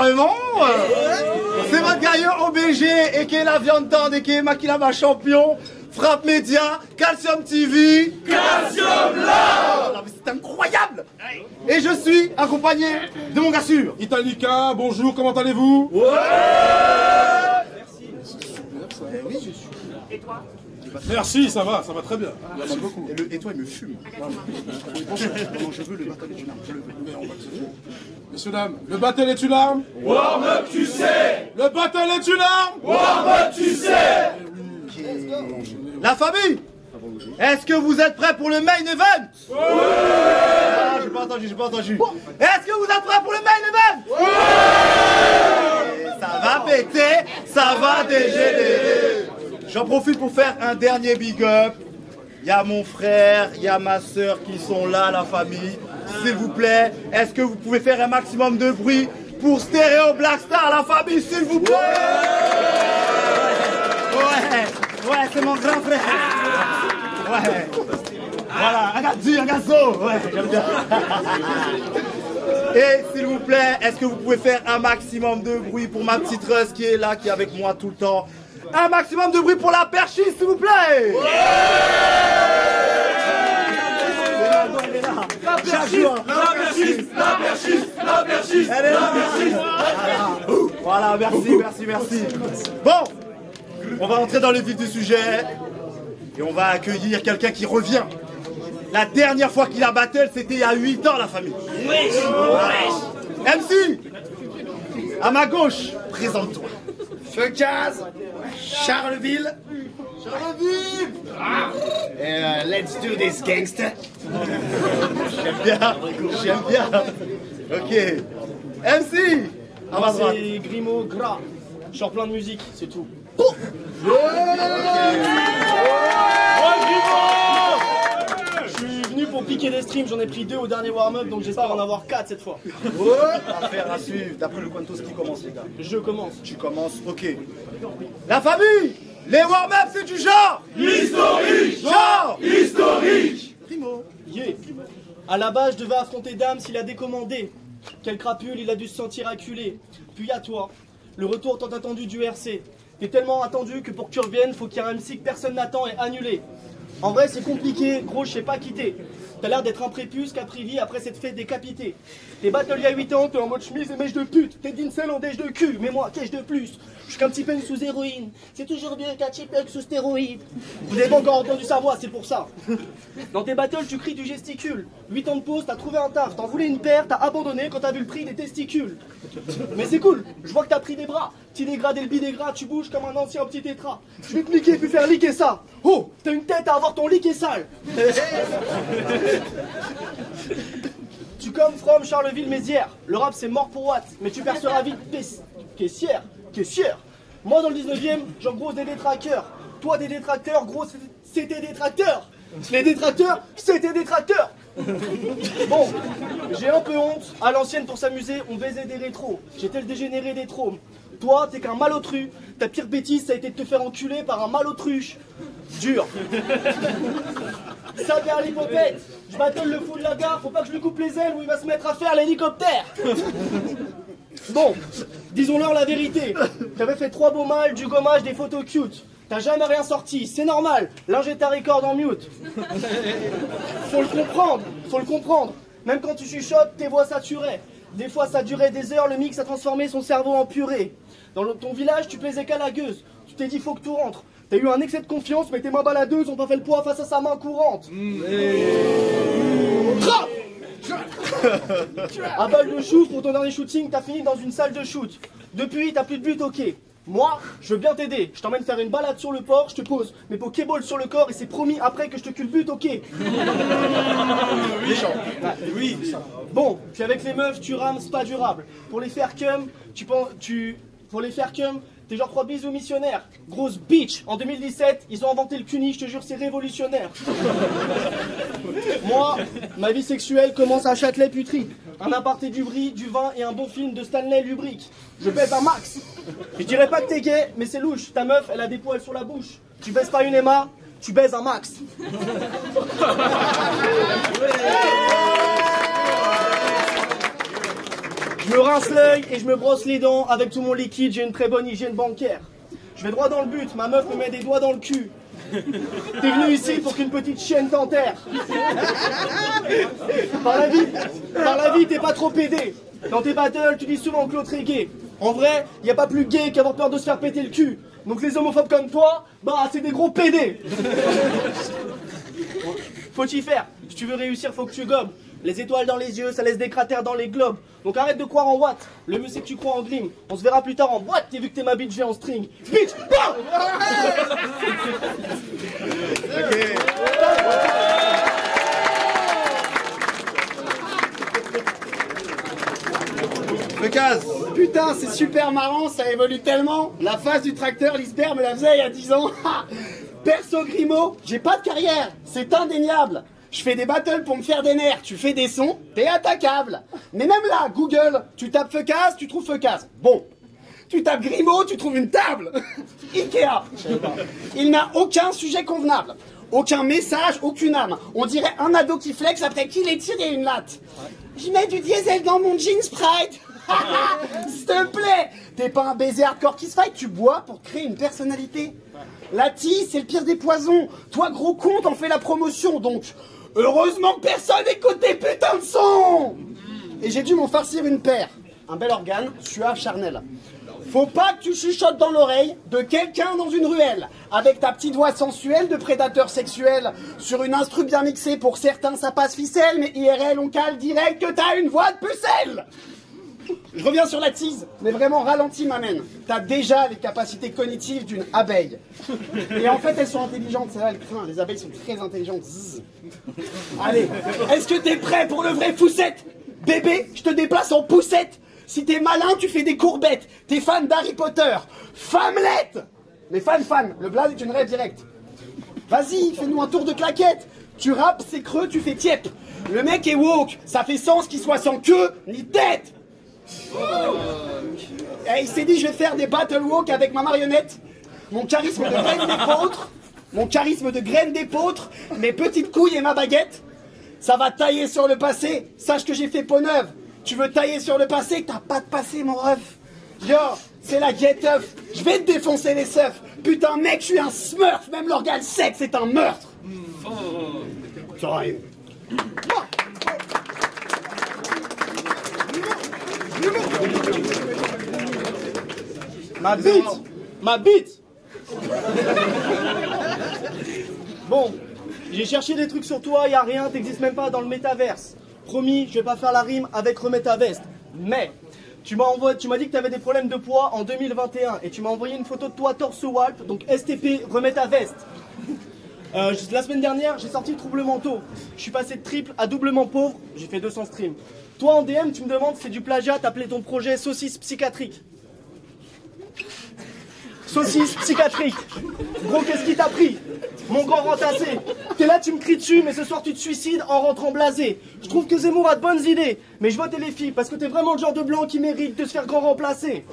Vraiment c'est votre gaillard OBG et qui est la viande tendre et qui est Makilaba champion. Frappe Média, Calcium TV. Calcium là. C'est incroyable. Et je suis accompagné de mon gars sûr. Italika, bonjour, comment allez-vous? Ouais. Merci. Oui, je suis. Et toi? Merci, ça va très bien. Merci beaucoup. Et toi, il me fume. Non, je veux le battle est une arme, je le veux. Mais on va le faire. Messieurs, dames, le battle est une arme? Warm-up, tu sais. Le battle est une arme? Warm-up, tu sais. La famille, est-ce que vous êtes prêts pour le main event? Oui. Ah, j'ai pas entendu. Est-ce que vous êtes prêts pour le main event? Oui. Ça va péter, ça va dégénérer. J'en profite pour faire un dernier big up. Il y a mon frère, il y a ma soeur qui sont là, la famille. S'il vous plaît, est-ce que vous pouvez faire un maximum de bruit pour Stéréo Black Star, la famille, s'il vous plaît? Ouais, c'est mon grand frère. Ouais. Voilà, un gazzo. Ouais, j'aime bien. Et s'il vous plaît, est-ce que vous pouvez faire un maximum de bruit pour ma petite Russ qui est là, qui est avec moi tout le temps? Un maximum de bruit pour la perchiste, s'il vous plaît. La perchiste. Elle est là. Voilà, merci. Bon. On va entrer dans le vif du sujet et on va accueillir quelqu'un qui revient. La dernière fois qu'il a battle, c'était il y a 8 ans, la famille. Oui. MC, à ma gauche, présente-toi. Feu Jazz, Charleville. Let's do this, gangster. J'aime bien. Ok. MC, à ma droite. C'est Grimaud Gras. Je sors plein de musique, c'est tout. Je suis venu pour piquer des streams, j'en ai pris 2 au dernier warm-up, donc j'espère en avoir 4 cette fois. Affaire à suivre. D'après le Quantos qui commence, les gars. Je commence. Tu commences, ok. La famille, les warm-up, c'est du genre historique. Primo. Yeah. À la base, je devais affronter Dame s'il a décommandé. Quel crapule, il a dû se sentir acculé. Puis à toi, le retour tant attendu du RC. T'es tellement attendu que pour que tu reviennes, faut qu'il y ait un MC que personne n'attend et annulé. En vrai, c'est compliqué, gros, je sais pas quitter. T'as l'air d'être un prépuce qu'a pris vie après s'être fait décapiter. T'es battle il y a 8 ans, t'es en mode chemise et mèche de pute. T'es d'incel en déj de cul, mais moi, qu'ai-je de plus? Je suis qu'un petit peigne sous héroïne. C'est toujours mieux qu'un petit peigne sous stéroïde. Vous avez pas encore entendu sa voix, c'est pour ça. Dans tes battles, tu cries, tu gesticules. 8 ans de pause, t'as trouvé un taf. T'en voulais une paire, t'as abandonné quand t'as vu le prix des testicules. Mais c'est cool, je vois que t'as pris des bras. Petit dégradé le bidégras, tu bouges comme un ancien petit tétra. Je vais te niquer puis faire liquer ça. Oh, t'as une tête à avoir ton liquet sale. Tu comme From Charleville-Mézières. Le rap c'est mort pour Watt, mais tu perceras vite caissière. Moi dans le 19ème, j'en grosse des détraqueurs. Toi des détracteurs, gros c'était des tracteurs. Les détracteurs, c'était des tracteurs. Bon, j'ai un peu honte. À l'ancienne pour s'amuser, on baisait des rétros. J'étais le dégénéré des trômes. Toi, t'es qu'un malotru. Ta pire bêtise, ça a été de te faire enculer par un malotruche. Dur. Ça perd l'hypopète. Je battle le fou de la gare, faut pas que je lui coupe les ailes ou il va se mettre à faire l'hélicoptère. Bon, disons-leur la vérité. T'avais fait 3 beaux mâles, du gommage, des photos cute. T'as jamais rien sorti, c'est normal. L'ingé ta record en mute. Faut le comprendre. Même quand tu chuchotes, tes voix saturaient. Des fois ça durait des heures, le mix a transformé son cerveau en purée. Dans ton village, tu plaisais qu'à la gueuse. Tu t'es dit faut que tout rentre. T'as eu un excès de confiance, mais tes mains baladeuses ont pas fait le poids face à sa main courante. À balle de chouf, pour ton dernier shooting, t'as fini dans une salle de shoot. Depuis, t'as plus de but, ok. Moi, je veux bien t'aider. Je t'emmène faire une balade sur le port, je te pose mes pokéballs sur le corps et c'est promis après que je te culbute, ok. Méchant. Oui. Bon, puis avec les meufs, tu rames, c'est pas durable. Pour les faire cum, t'es genre 3 bisous missionnaires. Grosse bitch. En 2017, ils ont inventé le cuni, je te jure, c'est révolutionnaire. Moi, ma vie sexuelle commence à Châtelet-Putry. Un aparté du brie, du vin et un bon film de Stanley Kubrick. Je baise un max. Je dirais pas que t'es gay, mais c'est louche. Ta meuf, elle a des poils sur la bouche. Tu baises pas une Emma, tu baises un max. Je me rince l'œil et je me brosse les dents. Avec tout mon liquide, j'ai une très bonne hygiène bancaire. Je vais droit dans le but, ma meuf me met des doigts dans le cul. T'es venu ici pour qu'une petite chienne t'enterre. Par la vie, t'es pas trop pédé. Dans tes battles, tu dis souvent que l'autre est gay. En vrai, y a pas plus gay qu'avoir peur de se faire péter le cul. Donc les homophobes comme toi, bah c'est des gros pédés. Faut y faire. Si tu veux réussir, faut que tu gobes. Les étoiles dans les yeux, ça laisse des cratères dans les globes. Donc arrête de croire en Watt. Le mieux c'est que tu crois en Grim. On se verra plus tard en boîte. T'es vu que t'es ma bitch, j'ai en string. Bitch, bam. Feucase. Putain, c'est super marrant, ça évolue tellement. La phase du tracteur, l'Isbert me la faisait il y a 10 ans. Perso Grimaud, j'ai pas de carrière, c'est indéniable. Je fais des battles pour me faire des nerfs, tu fais des sons, t'es attaquable. Mais même là, Google, tu tapes Feucase, tu trouves Feucase. Bon. Tu tapes Grimaud, tu trouves une table. Ikea. Il n'a aucun sujet convenable. Aucun message, aucune âme. On dirait un ado qui flex après qu'il ait tiré une latte. Je mets du diesel dans mon jean Sprite. S'il te plaît. T'es pas un baiser hardcore qui se fight, tu bois pour créer une personnalité. La tea, c'est le pire des poisons. Toi, gros con, t'en fais la promotion, donc heureusement que personne écoute tes putains de sons. Et j'ai dû m'en farcir une paire. Un bel organe, suave, charnel. Faut pas que tu chuchotes dans l'oreille de quelqu'un dans une ruelle, avec ta petite voix sensuelle de prédateur sexuel, sur une instru bien mixée. Pour certains, ça passe ficelle, mais IRL, on cale direct que t'as une voix de pucelle. Je reviens sur la tease, mais vraiment ralenti, m'amène. T'as déjà les capacités cognitives d'une abeille. Et en fait, elles sont intelligentes, c'est là le crin. Les abeilles sont très intelligentes. Zzz. Allez, est-ce que t'es prêt pour le vrai foussette? Bébé, je te déplace en poussette. Si t'es malin, tu fais des courbettes. T'es fan d'Harry Potter. Femmelette. Mais fan, le blaze est une rêve directe. Vas-y, fais-nous un tour de claquette. Tu rappes, c'est creux, tu fais tiep. Le mec est woke, ça fait sens qu'il soit sans queue ni tête. Et il s'est dit, je vais faire des battle walk avec ma marionnette. Mon charisme de graine d'épeautre, mes petites couilles et ma baguette. Ça va tailler sur le passé. Sache que j'ai fait peau neuve. Tu veux tailler sur le passé, t'as pas de passé, mon ref. Yo, c'est la get-up. Je vais te défoncer les seufs. Putain, mec, je suis un smurf. Même l'organe sexe est un meurtre. Time. Ma bite. Bon, j'ai cherché des trucs sur toi, y a rien, t'existes même pas dans le métaverse. Promis, je vais pas faire la rime avec remettre à veste. Mais, tu m'as dit que t'avais des problèmes de poids en 2021 et tu m'as envoyé une photo de toi torse walp, donc STP, remettre à veste. La semaine dernière, j'ai sorti le trouble mentaux. Je suis passé de triple à doublement pauvre, j'ai fait 200 streams. Toi en DM, tu me demandes si c'est du plagiat, t'appelais ton projet saucisse psychiatrique. Saucisse psychiatrique. Gros, qu'est-ce qui t'a pris? Mon grand rentassé. T'es là, tu me cries dessus, mais ce soir tu te suicides en rentrant blasé. Je trouve que Zemmour a de bonnes idées, mais je votais les filles parce que t'es vraiment le genre de blanc qui mérite de se faire grand remplacer.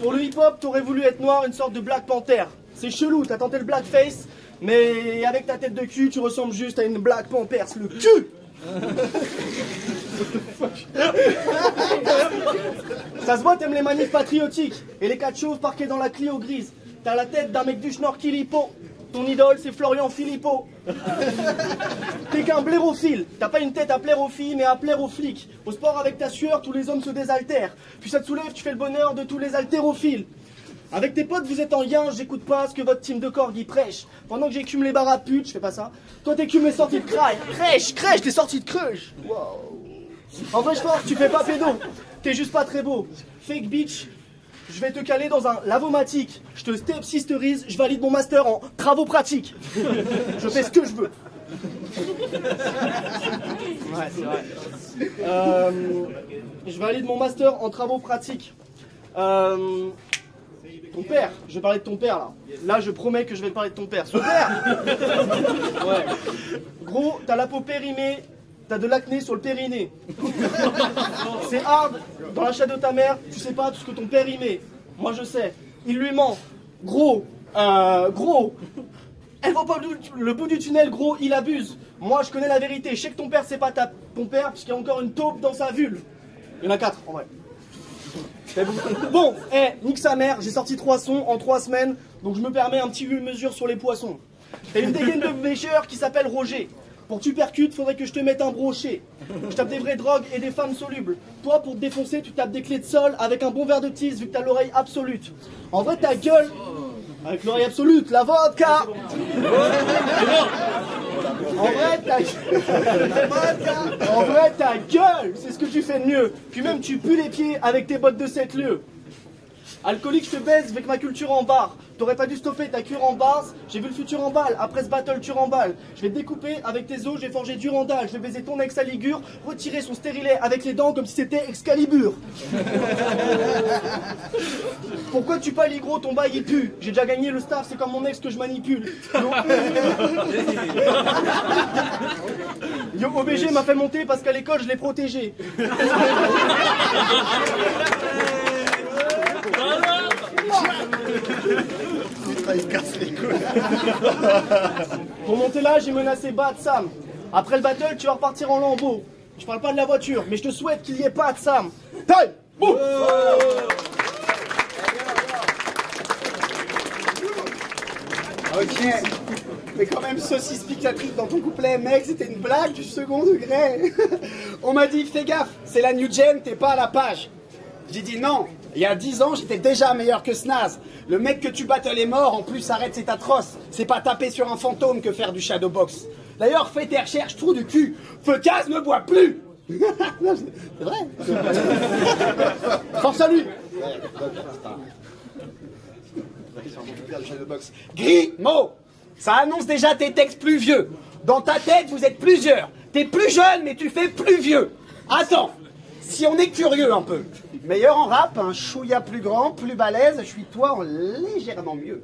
Pour le hip-hop, t'aurais voulu être noir, une sorte de Black Panther. C'est chelou, t'as tenté le blackface, mais avec ta tête de cul, tu ressembles juste à une Black Panther, le cul. Ça se voit, t'aimes les manifs patriotiques et les quatre chauves parqués dans la Clio grise. T'as la tête d'un mec du Schnorr Kilipo. Ton idole, c'est Florian Philippot. T'es qu'un blairophile. T'as pas une tête à plaire aux filles, mais à plaire aux flics. Au sport, avec ta sueur, tous les hommes se désaltèrent. Puis ça te soulève, tu fais le bonheur de tous les haltérophiles. Avec tes potes, vous êtes en lien, j'écoute pas ce que votre team de corgi prêche. Pendant que j'écume les bars à pute, je fais pas ça. Toi, t'écumes les sorties de crèche, les sorties de crush. Wow. En vrai, je pense, tu fais pas pédo. T'es juste pas très beau. Fake bitch. Je vais te caler dans un lavomatique. Je te step-sisterise, je valide mon master en travaux pratiques. Je fais ce que je veux. Ouais, c'est vrai. Je valide mon master en travaux pratiques. Ton père, je vais parler de ton père là. Là, je promets que je vais te parler de ton père. Son père. Ouais. Gros, t'as la peau périmée. T'as de l'acné sur le périnée. C'est hard. Dans la chatte de ta mère, tu sais pas tout ce que ton père y met. Moi je sais. Il lui ment. Gros. Elle voit pas le bout du tunnel, gros, il abuse. Moi, je connais la vérité. Je sais que ton père, c'est pas ton père, puisqu'il y a encore une taupe dans sa vulve. Il y en a 4, en vrai. Bon, nique sa mère, j'ai sorti 3 sons en 3 semaines, donc je me permets un petit mesure sur les poissons. T'as une dégaine de pêcheur qui s'appelle Roger. Pour que tu percutes, faudrait que je te mette un brochet. Je tape des vraies drogues et des femmes solubles. Toi, pour te défoncer, tu tapes des clés de sol avec un bon verre de tease, vu que t'as l'oreille absolute. En vrai, ta gueule... Avec l'oreille absolute, la vodka. En vrai, ta gueule, c'est ce que tu fais de mieux. Puis même, tu pues les pieds avec tes bottes de 7 lieues. Alcoolique, je te baise avec ma culture en bar. T'aurais pas dû stopper ta cure en base. J'ai vu le futur en balle, après ce battle tu remballes. Je vais te découper avec tes os, j'ai forgé Durandal. Je vais baiser ton ex à Ligure, retirer son stérilet avec les dents comme si c'était Excalibur. Pourquoi tu pâlis gros, ton bail il pue. J'ai déjà gagné le staff, c'est comme mon ex que je manipule. Yo, OBG m'a fait monter parce qu'à l'école je l'ai protégé. Il casse les couilles. Pour monter là, j'ai menacé Bad Sam. Après le battle, tu vas repartir en lambeau. Je parle pas de la voiture, mais je te souhaite qu'il y ait pas de Sam. Time! Boum! Ok. Mais quand même, saucisse pique-la-tripe dans ton couplet, mec, c'était une blague du second degré. On m'a dit, fais gaffe, c'est la new gen, t'es pas à la page. J'ai dit non, il y a 10 ans, j'étais déjà meilleur que Snaz. Le mec que tu battles est mort, en plus, arrête, c'est atroce. C'est pas taper sur un fantôme que faire du shadowbox. D'ailleurs, fais tes recherches, trou du cul. Feucase ne boit plus. C'est vrai. Force à lui. Grimaud, ça annonce déjà tes textes plus vieux. Dans ta tête, vous êtes plusieurs. T'es plus jeune, mais tu fais plus vieux. Attends, si on est curieux un peu. Meilleur en rap, un chouïa plus grand, plus balèze, je suis toi en légèrement mieux.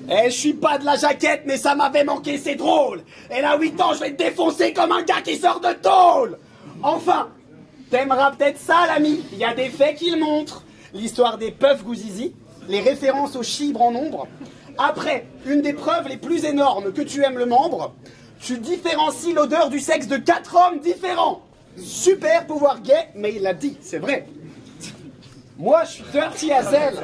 Eh, je suis pas de la jaquette, mais ça m'avait manqué, c'est drôle. Et là, 8 ans, je vais te défoncer comme un gars qui sort de tôle. Enfin, t'aimeras peut-être ça, l'ami. Il y a des faits qui le montrent. L'histoire des puffs Gouzizi, les références aux chibres en nombre. Après, une des preuves les plus énormes que tu aimes le membre, tu différencies l'odeur du sexe de 4 hommes différents. Super pouvoir gay, mais il l'a dit, c'est vrai. Moi, je suis Dirty Hazel.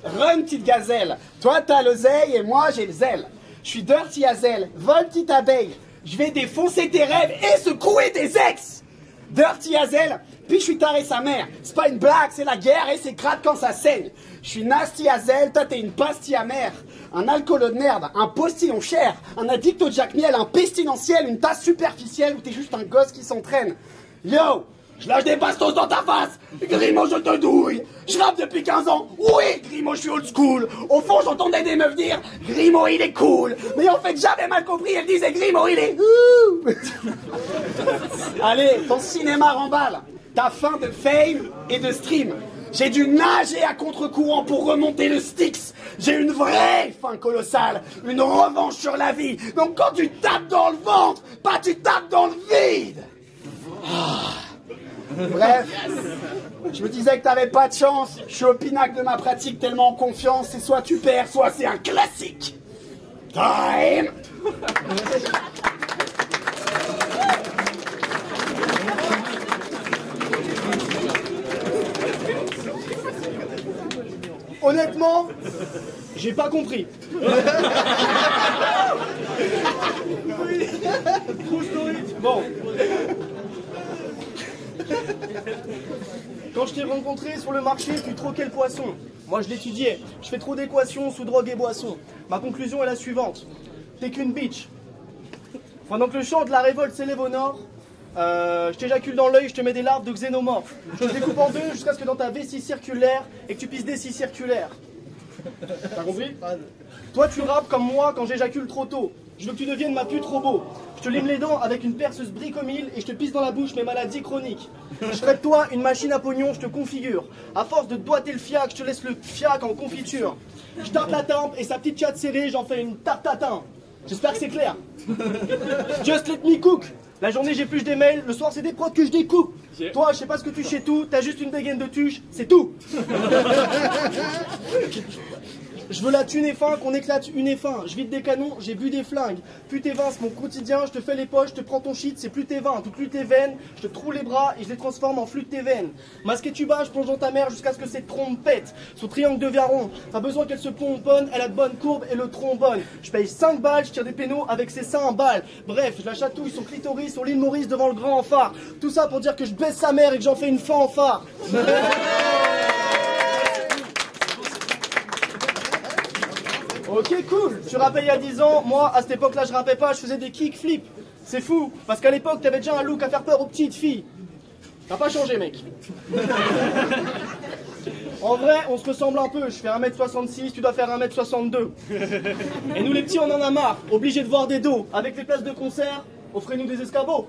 Run, petite gazelle. Toi, t'as l'oseille et moi, j'ai le zèle. Je suis Dirty Hazel. Vol, petite abeille. Je vais défoncer tes rêves et secouer tes ex. Dirty Hazel, puis je suis taré sa mère. C'est pas une blague, c'est la guerre et c'est crade quand ça saigne. Je suis Nasty Hazel, toi t'es une pastille amère. Un alcoolo de merde, un postillon cher, un addict au Jack Miel, un pestilentiel, une tasse superficielle où t'es juste un gosse qui s'entraîne. Yo, je lâche des bastos dans ta face. Grimaud, je te douille. Je rappe depuis 15 ans. Oui, Grimaud, je suis old school. Au fond, j'entendais des meufs dire Grimaud, il est cool. Mais en fait, j'avais mal compris. Elles disaient Grimaud, il est ouh. Allez, ton cinéma remballe. T'as faim de fame et de stream. J'ai dû nager à contre-courant pour remonter le Styx. J'ai une vraie faim colossale, une revanche sur la vie. Donc quand tu tapes dans le ventre, pas tu tapes dans le vide. Bref, je me disais que t'avais pas de chance. Je suis au pinacle de ma pratique tellement en confiance. C'est soit tu perds, soit c'est un classique. Time. Honnêtement, j'ai pas compris. Bon. Quand je t'ai rencontré sur le marché, tu troquais le poisson. Moi je l'étudiais. Je fais trop d'équations sous drogue et boisson. Ma conclusion est la suivante. T'es qu'une bitch. Pendant que le chant de la révolte s'élève au nord, je t'éjacule dans l'œil, je te mets des larves de xénomorphes. Je te découpe en deux jusqu'à ce que dans ta vessie circulaire et que tu pisses des scies circulaires. T'as compris? Toi tu rappes comme moi quand j'éjacule trop tôt. Je veux que tu deviennes ma pute robot. Je te lime les dents avec une perceuse bricomile et je te pisse dans la bouche mes maladies chroniques. Je ferai de toi une machine à pognon, je te configure. À force de te doiter le fiac, je te laisse le fiac en confiture. Je tarte la tempe et sa petite chatte serrée, j'en fais une tarte tatin. J'espère que c'est clair. Just let me cook. La journée j'épluche des mails, le soir c'est des prods que je découpe. Toi je sais pas ce que tu sais tout, t'as juste une dégaine de tuche, c'est tout. Je veux la thune et fin, qu'on éclate une et fin. Je vide des canons, j'ai bu des flingues. Plus t'es 20, c'est mon quotidien, je te fais les poches, je te prends ton shit, c'est plus tes 20, tout plus tes veines. Je te troue les bras et je les transforme en flux de tes veines. Masque et tuba, je plonge dans ta mère jusqu'à ce que cette trompe pète. Son triangle devient rond, pas besoin qu'elle se pomponne, elle a de bonnes courbes et le trombone. Je paye 5 balles, je tire des pénaux avec ses seins en balles. Bref, je la chatouille son clitoris sur l'île Maurice devant le grand phare. Tout ça pour dire que je baisse sa mère et que j'en fais une fanfare. Ok, cool. Tu rappais il y a 10 ans, moi à cette époque-là je rappais pas, je faisais des kickflips. C'est fou, parce qu'à l'époque t'avais déjà un look à faire peur aux petites filles. T'as pas changé, mec. En vrai, on se ressemble un peu. Je fais 1m66, tu dois faire 1m62. Et nous les petits, on en a marre. Obligés de voir des dos. Avec les places de concert, offrez-nous des escabeaux.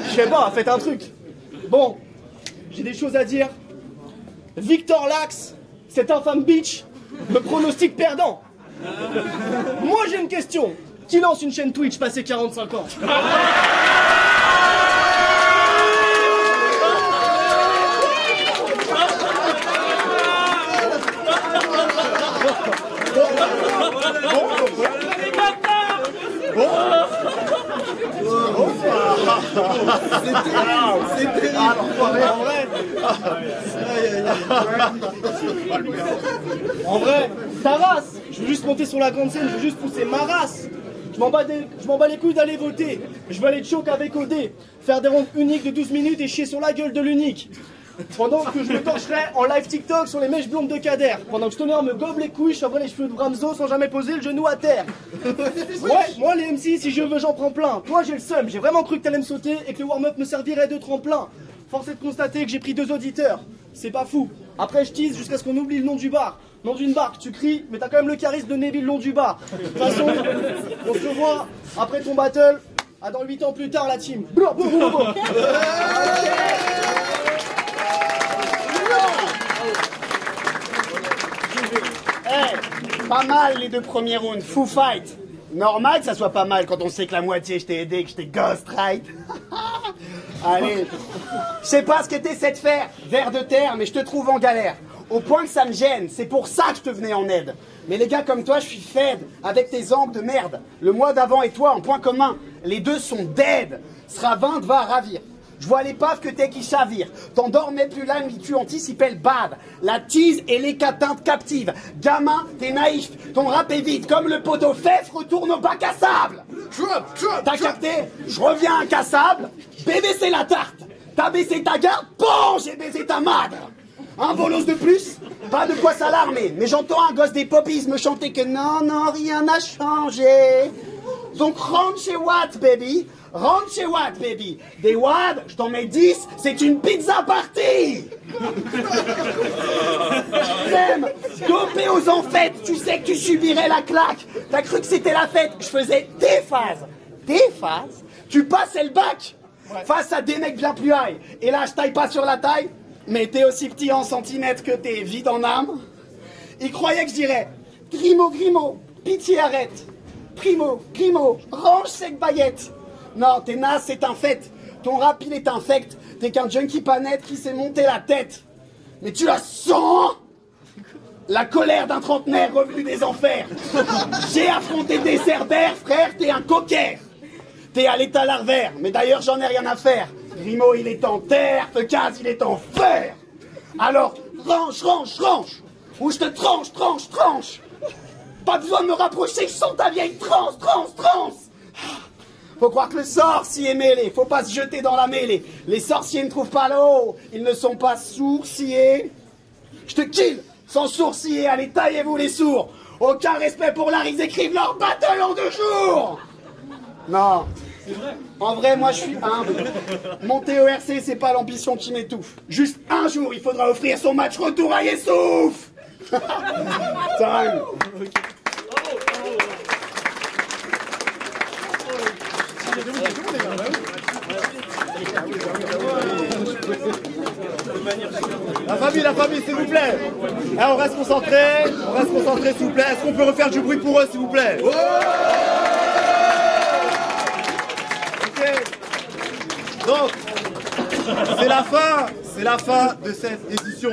Je sais pas, faites un truc. Bon, j'ai des choses à dire. Victor Lax, cet infâme bitch, me pronostique perdant. Moi j'ai une question. Qui lance une chaîne Twitch passé 45 ans? En vrai, ta race. Je veux juste monter sur la grande scène, je veux juste pousser ma race. Je m'en bats les couilles d'aller voter. Je veux aller choke avec OD, faire des rondes uniques de 12 minutes et chier sur la gueule de l'unique. Pendant que je me torcherai en live TikTok sur les mèches blondes de Kader. Pendant que Stoner me gobe les couilles, je sauverai les cheveux de Bramzo sans jamais poser le genou à terre. Ouais, moi les MC, si je veux j'en prends plein. Toi j'ai le seum, j'ai vraiment cru que t'allais me sauter et que le warm-up me servirait de tremplin. Force est de constater que j'ai pris 2 auditeurs. C'est pas fou. Après je tease jusqu'à ce qu'on oublie le nom du bar. Nom d'une barque, tu cries, mais t'as quand même le charisme de Neville long du bas. De toute façon, on se revoit après ton battle. À dans 8 ans plus tard la team. Pas mal les 2 premiers rounds, fou fight. Normal que ça soit pas mal quand on sait que la moitié je t'ai aidé, que je t'ai ghost right. Allez, je sais pas ce que t'essaies de faire, vers de terre, mais je te trouve en galère. Au point que ça me gêne, c'est pour ça que je te venais en aide. Mais les gars comme toi, je suis fed, avec tes angles de merde. Le mois d'avant et toi, en point commun, les 2 sont dead. Sera 20 va ravir. Je vois l'épave que t'es qui chavire. T'endormais plus là, mais tu anticipais le bad. La tease et les cateintes captives. Gamin, t'es naïf. Ton rap est vide. Comme le poteau fef, retourne au bac à sable. T'as capté? Je reviens incassable. Bébé, c'est la tarte. T'as baissé ta garde. Bon, j'ai baisé ta madre. Un bolos de plus? Pas de quoi s'alarmer. Mais j'entends un gosse des poppies me chanter que non, non, rien n'a changé. Donc rentre chez Watt, baby. Rentre chez Watt, baby. Des Watt, je t'en mets 10, c'est une pizza party. J'aime doper aux enfêtes, tu sais que tu subirais la claque. T'as cru que c'était la fête, je faisais des phases. Des phases? Tu passais le bac face à des mecs bien plus high. Et là, je taille pas sur la taille, mais t'es aussi petit en centimètres que t'es vide en âme. Ils croyaient que je dirais Grimaud, Grimaud, pitié arrête. Primo, Grimaud, range cette baguette. Non, t'es naze, c'est un fait. Ton rap, il est infect. T'es qu'un junkie pas net qui s'est monté la tête. Mais tu la sens? La colère d'un trentenaire revenu des enfers. J'ai affronté des cerbères, frère, t'es un coquère. T'es à l'état larvaire, mais d'ailleurs j'en ai rien à faire. Grimaud, il est en terre, Feucase, il est en fer. Alors, range, range, range. Ou je te tranche, tranche, tranche. Pas besoin de me rapprocher, je sens ta vieille transe, transe, transe. Faut croire que le sort s'y est mêlé, faut pas se jeter dans la mêlée. Les sorciers ne trouvent pas l'eau, ils ne sont pas sourcillés. Je te kill sans sourciller, allez taillez-vous les sourds. Aucun respect pour l'art, ils écrivent leur battle en 2 jours. Non, en vrai moi je suis humble. Monter au RC c'est pas l'ambition qui m'étouffe. Juste un jour il faudra offrir son match retour à Yessouf. Time. La famille, s'il vous plaît. Eh, on reste concentré, s'il vous plaît. Est-ce qu'on peut refaire du bruit pour eux, s'il vous plaît? Ok. Donc, c'est la fin de cette édition.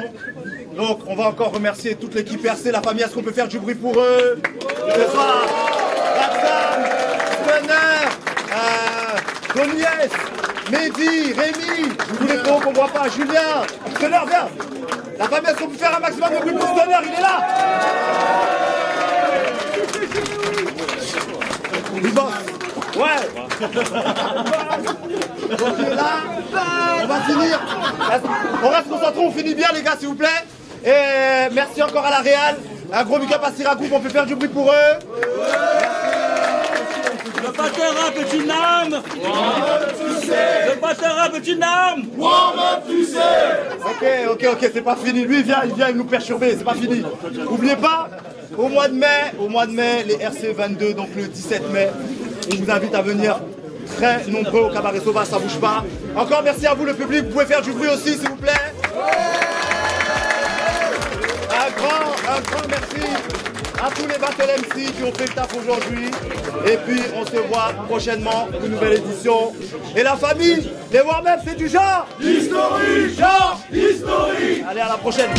Donc on va encore remercier toute l'équipe RC, la famille. Est-ce qu'on peut faire du bruit pour eux? Ce soir, Roxane, Spenner, Doniès, Mehdi, Rémi, tous les gros qu'on voit pas, Julien, Spenner, viens. La famille, est-ce qu'on peut faire un maximum de bruit pour Spenner? Il est là. Il bosse. Ouais. Donc il est là. On va finir. On reste concentré, on finit bien les gars s'il vous plaît. Et merci encore à la Real. Un gros big up à Siracoup, on peut faire du bruit pour eux. Le batteur rap est une arme. Le batteur rap est une arme. Ok, c'est pas fini. Lui il vient nous perturber, c'est pas fini. N'oubliez pas, au mois de mai, les RC 22, donc le 17 mai, on vous invite à venir très nombreux au Cabaret Sauvage, ça bouge pas. Encore merci à vous le public, vous pouvez faire du bruit aussi s'il vous plaît. Un grand merci à tous les Battle MC qui ont fait le taf aujourd'hui. Et puis on se voit prochainement pour une nouvelle édition. Et la famille, les warm-up c'est du genre historique. Allez à la prochaine.